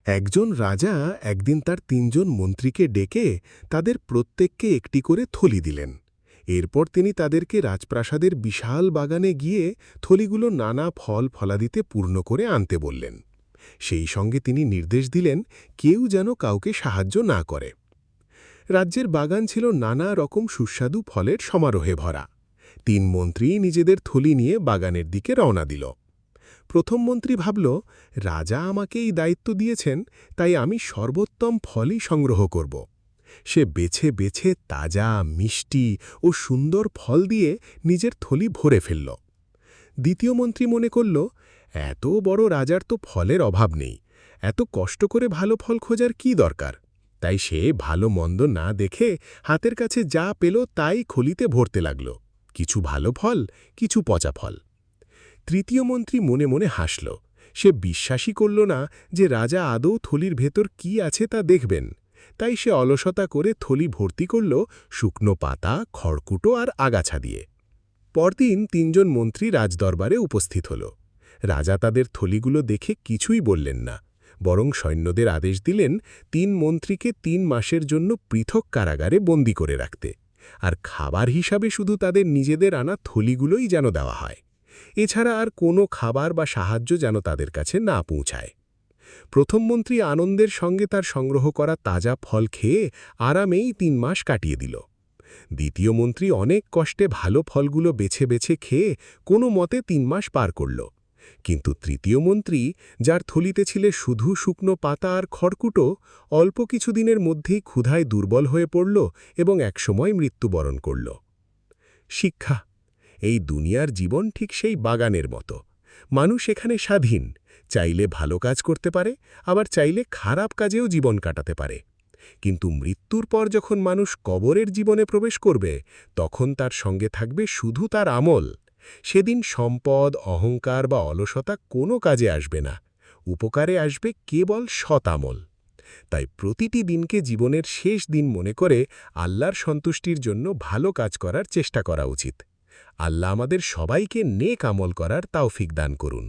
একজন রাজা একদিন তার ৩ জন মন্ত্রীকে ডেকে তাদের প্রত্যেককে একটি করে থলি দিলেন। এরপর তিনি তাদেরকে রাজপ্রাসাদের বিশাল বাগানে গিয়ে থলিগুলো নানা ফল ফলাদিতে পূর্ণ করে আনতে বললেন। সেই সঙ্গে তিনি নির্দেশ দিলেন কেউ যেন কাউকে সাহায্য না করে। রাজ্যের বাগান ছিল নানা রকম সুস্বাদু ফলের সমারোহে ভরা। ৩ মন্ত্রী নিজেদের থলি নিয়ে বাগানের দিকে রওনা দিল। প্রথম মন্ত্রী ভাবল, রাজা আমাকে এই দায়িত্ব দিয়েছেন, তাই আমি সর্বোত্তম ফলই সংগ্রহ করব। সে বেছে বেছে তাজা, মিষ্টি ও সুন্দর ফল দিয়ে নিজের থলি ভরে ফেলল। দ্বিতীয় মন্ত্রী মনে করল, এত বড় রাজার তো ফলের অভাব নেই, এত কষ্ট করে ভালো ফল খোঁজার কি দরকার। তাই সে ভালো মন্দ না দেখে হাতের কাছে যা পেল তাই খলিতে ভরতে লাগল, কিছু ভালো ফল, কিছু পচা ফল। তৃতীয় মন্ত্রী মনে মনে হাসল। সে বিশ্বাসই করল না যে রাজা আদৌ থলির ভেতর কি আছে তা দেখবেন। তাই সে অলসতা করে থলি ভর্তি করল শুকনো পাতা, খড়কুটো আর আগাছা দিয়ে। পরদিন ৩ জন মন্ত্রী রাজদরবারে উপস্থিত হল। রাজা তাদের থলিগুলো দেখে কিছুই বললেন না, বরং সৈন্যদের আদেশ দিলেন ৩ মন্ত্রীকে ৩ মাসের জন্য পৃথক কারাগারে বন্দী করে রাখতে, আর খাবার হিসাবে শুধু তাদের নিজেদের আনা থলিগুলোই যেন দেওয়া হয়। এছাড়া আর কোনো খাবার বা সাহায্য যেন তাদের কাছে না পৌঁছায়। প্রথম মন্ত্রী আনন্দের সঙ্গে তার সংগ্রহ করা তাজা ফল খেয়ে আরামেই ৩ মাস কাটিয়ে দিল। দ্বিতীয় মন্ত্রী অনেক কষ্টে ভালো ফলগুলো বেছে বেছে খেয়ে কোনো মতে ৩ মাস পার করল। কিন্তু তৃতীয় মন্ত্রী, যার থলিতে ছিল শুধু শুকনো পাতা আর খড়কুটো, অল্প কিছুদিনের মধ্যেই ক্ষুধায় দুর্বল হয়ে পড়ল এবং একসময় মৃত্যুবরণ করল। শিক্ষা: এই দুনিয়ার জীবন ঠিক সেই বাগানের মতো। মানুষ এখানে স্বাধীন, চাইলে ভালো কাজ করতে পারে, আবার চাইলে খারাপ কাজেও জীবন কাটাতে পারে। কিন্তু মৃত্যুর পর যখন মানুষ কবরের জীবনে প্রবেশ করবে, তখন তার সঙ্গে থাকবে শুধু তার আমল। সেদিন সম্পদ, অহংকার বা অলসতা কোনো কাজে আসবে না, উপকারে আসবে কেবল সৎ আমল। তাই প্রতিটি দিনকে জীবনের শেষ দিন মনে করে আল্লাহর সন্তুষ্টির জন্য ভালো কাজ করার চেষ্টা করা উচিত। আল্লাহ আমাদের সবাইকে নেক আমল করার তৌফিক দান করুন।